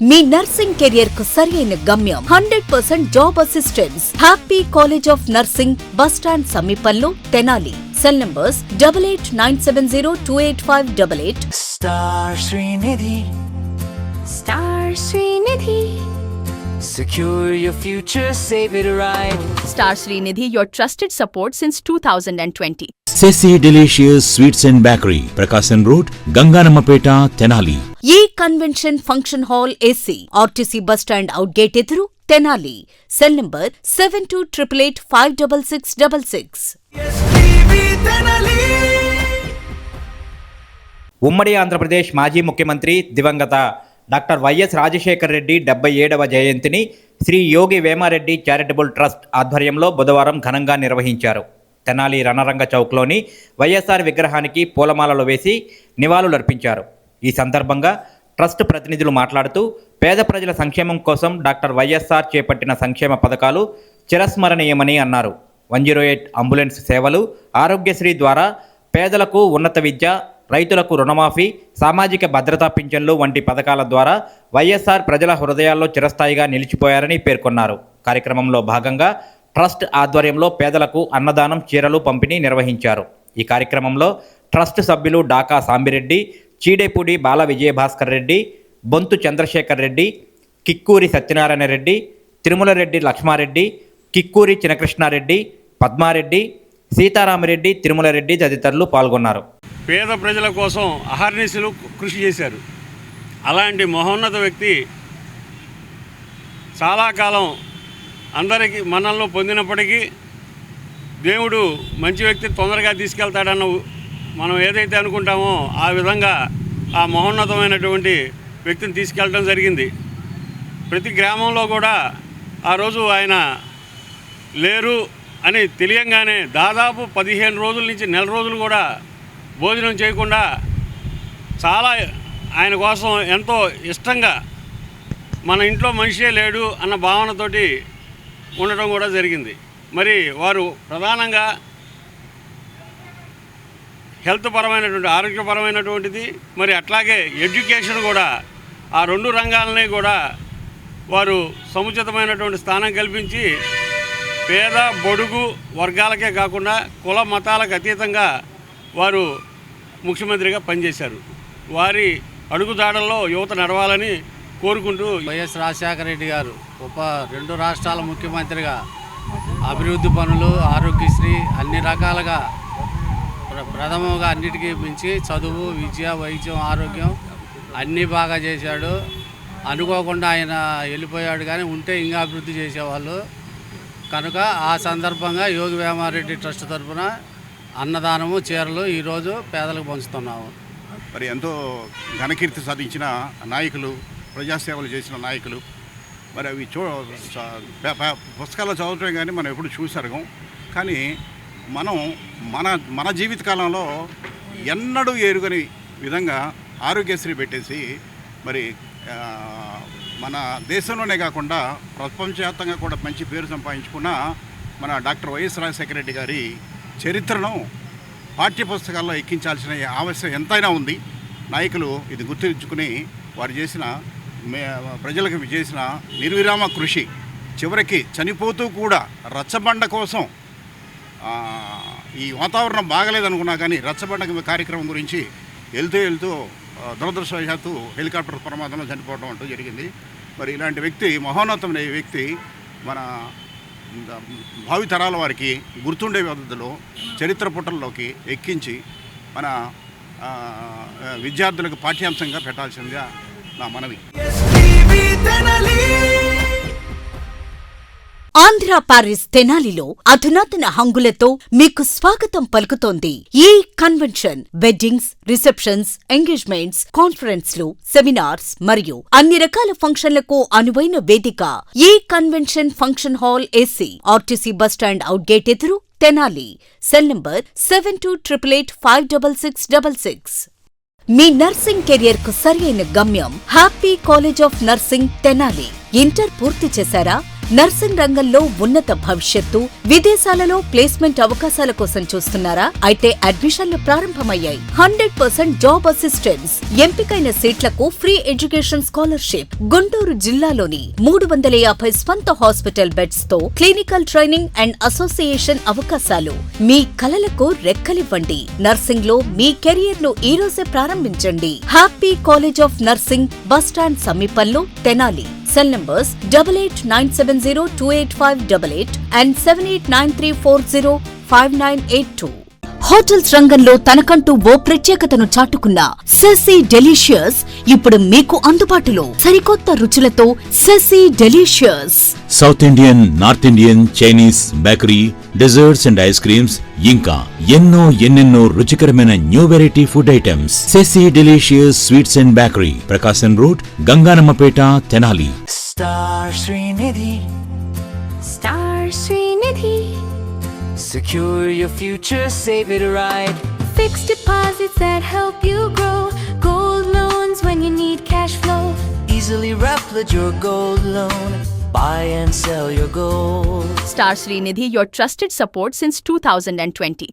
మీ nursing career కు సరైన గమ్యం 100% job assistance. Happy college of nursing, bus stand సమీపంలో, Tenali. Cell numbers 8897028588. Star Srinidhi. Star Srinidhi. Secure your future, save it right. Star Srinidhi, your trusted support since 2020. Ceci Delicious Sweets and Bakery, Prakasam Road, Ganganamapeta, Tenali. ఈ convention function hall AC, RTC bus stand out gate ఎదురు, Tenali. Cell number 7288586666. ఉమ్మడి ఆంధ్రప్రదేశ్ మాజీ ముఖ్యమంత్రి దివంగత doctor YS Rajasekhara Reddy 77వ జయంతిని శ్రీ యోగి Vemareddy charitable trust ఆధ్వర్యంలో బుధవారం ఘనంగా నిర్వహించారు. తెనాలి రణరంగ చౌక్లోని వైఎస్ఆర్ విగ్రహానికి పూలమాలలు వేసి నివాళులర్పించారు. ఈ సందర్భంగా ట్రస్ట్ ప్రతినిధులు మాట్లాడుతూ పేద ప్రజల సంక్షేమం కోసం డాక్టర్ వైఎస్ఆర్ చేపట్టిన సంక్షేమ పథకాలు చిరస్మరణీయమని అన్నారు. 108 అంబులెన్స్ సేవలు, ఆరోగ్యశ్రీ ద్వారా పేదలకు ఉన్నత విద్య, రైతులకు రుణమాఫీ, సామాజిక భద్రతా పింఛన్లు వంటి పథకాల ద్వారా వైఎస్ఆర్ ప్రజల హృదయాల్లో చిరస్థాయిగా నిలిచిపోయారని పేర్కొన్నారు. కార్యక్రమంలో భాగంగా ట్రస్ట్ ఆధ్వర్యంలో పేదలకు అన్నదానం, చీరలు పంపిణీ నిర్వహించారు. ఈ కార్యక్రమంలో ట్రస్ట్ సభ్యులు డాకా సాంబిరెడ్డి, చీడేపూడి బాల విజయభాస్కర్ రెడ్డి, బొంతు చంద్రశేఖర్ రెడ్డి, కిక్కూరి సత్యనారాయణ రెడ్డి, తిరుమలరెడ్డి లక్ష్మారెడ్డి, కిక్కూరి చినకృష్ణారెడ్డి, పద్మారెడ్డి, సీతారామరెడ్డి, తిరుమలరెడ్డి తదితరులు పాల్గొన్నారు. పేద ప్రజల కోసం అహర్నిశలు కృషి చేశారు. అలాంటి మహోన్నత వ్యక్తి చాలా కాలం అందరికీ మన్ననలు పొందినప్పటికీ దేవుడు మంచి వ్యక్తి తొందరగా తీసుకెళ్తాడన్న మనం ఏదైతే అనుకుంటామో ఆ విధంగా ఆ మహోన్నతమైనటువంటి వ్యక్తిని తీసుకెళ్ళడం జరిగింది. ప్రతి గ్రామంలో కూడా ఆ రోజు ఆయన లేరు అని తెలియంగానే దాదాపు 15 రోజుల నుంచి నెల రోజులు కూడా భోజనం చేయకుండా చాలా ఆయన కోసం ఎంతో ఇష్టంగా మన ఇంట్లో మనిషే లేడు అన్న భావనతోటి ఉండటం కూడా జరిగింది. మరి వారు ప్రధానంగా హెల్త్ పరమైనటువంటి, ఆరోగ్యపరమైనటువంటిది, మరి అట్లాగే ఎడ్యుకేషన్ కూడా, ఆ 2 రంగాలని కూడా వారు సముచితమైనటువంటి స్థానం కల్పించి పేద బడుగు వర్గాలకే కాకుండా కుల మతాలకు అతీతంగా వారు ముఖ్యమంత్రిగా పనిచేశారు. వారి అడుగుదాడల్లో యువత నడవాలని కోరుకుంటూ వైఎస్ రాజశేఖర రెడ్డి గారు 2 రాష్ట్రాల ముఖ్యమంత్రిగా అభివృద్ధి పనులు, ఆరోగ్యశ్రీ అన్ని రకాలుగా ప్రథమంగా అన్నిటికీ మించి చదువు, విద్య, వైద్యం, ఆరోగ్యం అన్నీ బాగా చేశాడు. అనుకోకుండా ఆయన వెళ్ళిపోయాడు, కానీ ఉంటే ఇంకా అభివృద్ధి చేసేవాళ్ళు. కనుక ఆ సందర్భంగా యోగి వేమారెడ్డి ట్రస్ట్ తరఫున అన్నదానము, చీరలు ఈరోజు పేదలకు పంచుతున్నాము. మరి ఎంతో ఘనకీర్తి సాధించిన నాయకులు, ప్రజాసేవలు చేసిన నాయకులు, మరి అవి పుస్తకాల్లో చదవటం కానీ మనం ఎప్పుడు చూసారు. కానీ మనం మన జీవితకాలంలో ఎన్నడూ ఎరుగని విధంగా ఆరోగ్యశ్రీ పెట్టేసి మరి మన దేశంలోనే కాకుండా ప్రపంచవ్యాప్తంగా కూడా మంచి పేరు సంపాదించుకున్న మన డాక్టర్ వైఎస్ రాజశేఖర రెడ్డి గారి చరిత్రను పాఠ్యపుస్తకాల్లో ఎక్కించాల్సిన ఆవశ్యకత ఎంతైనా ఉంది. నాయకులు ఇది గుర్తించుకుని వారు చేసిన ప్రజలకు చేసిన నిర్విరామ కృషి, చివరికి చనిపోతూ కూడా రచ్చబండ కోసం, ఈ వాతావరణం బాగలేదనుకున్నా కానీ రచ్చబండ కార్యక్రమం గురించి వెళ్తూ దురదృష్టవశాత్తు హెలికాప్టర్ ప్రమాదంలో చనిపోవడం అంటూ జరిగింది. మరి ఇలాంటి వ్యక్తి, మహోన్నతమైన వ్యక్తి మన భావితరాల వారికి గుర్తుండే పద్ధతిలో చరిత్ర పుటల్లోకి ఎక్కించి మన విద్యార్థులకు పాఠ్యాంశంగా పెట్టాల్సిందిగా నా మనవి. ఆంధ్ర పారిస్ తెనాలిలో అధునాతన హంగులతో మీకు స్వాగతం పలుకుతోంది ఈ కన్వెన్షన్. వెడ్డింగ్స్, రిసెప్షన్స్, ఎంగేజ్మెంట్స్, కాన్ఫరెన్స్లు, సెమినార్స్ మరియు అన్ని రకాల ఫంక్షన్లకు అనువైన వేదిక. ఈ convention function hall AC, RTC bus stand out gate ఎదురు, తెనాలి. Cell number 7288586666. మీ నర్సింగ్ కెరియర్ కు సరైన గమ్యం happy college of nursing, Tenali. Inter పూర్తి చేశారా? నర్సింగ్ రంగంలో ఉన్నత భవిష్యత్తు, విదేశాలలో ప్లేస్మెంట్ అవకాశాల కోసం చూస్తున్నారా? అయితే అడ్మిషన్లు ప్రారంభమయ్యాయి. 100% జాబ్ అసిస్టెన్స్, ఎంపికైన సీట్లకు ఫ్రీ ఎడ్యుకేషన్ స్కాలర్షిప్. గుంటూరు జిల్లాలోని 350 స్వంత హాస్పిటల్ బెడ్స్ తో క్లినికల్ ట్రైనింగ్ అండ్ అసోసియేషన్ అవకాశాలు. మీ కలలకు రెక్కలివ్వండి. నర్సింగ్ లో మీ కెరియర్ ను ఈ రోజే ప్రారంభించండి. Happy college of nursing, bus stand సమీపంలో, Tenali. Cell numbers 8897028588 and 7893405982. Hotels రంగంలో తనకంటూ ఓ ప్రత్యేకతను చాటుకున్న సెసీ డెలీషియస్ ఇప్పుడు మీకు అందుబాటులో. సరికొత్త రుచులతో సెసీ delicious. South Indian, north Indian, Chinese, bakery, desserts and ice creams, ఇంకా ఎన్నెన్నో రుచికరమైన న్యూ వెరైటీ ఫుడ్ ఐటమ్స్. సెసీ delicious sweets and bakery, Prakasam road, Ganganammapeta, Tenali. Star Srinidhi. Star Srinidhi. Secure your future, save it right. Fixed deposits that help you grow. Gold loans when you need cash flow. Easily replicate your gold loan. Buy and sell your gold. Star Srinidhi, your trusted support since 2020.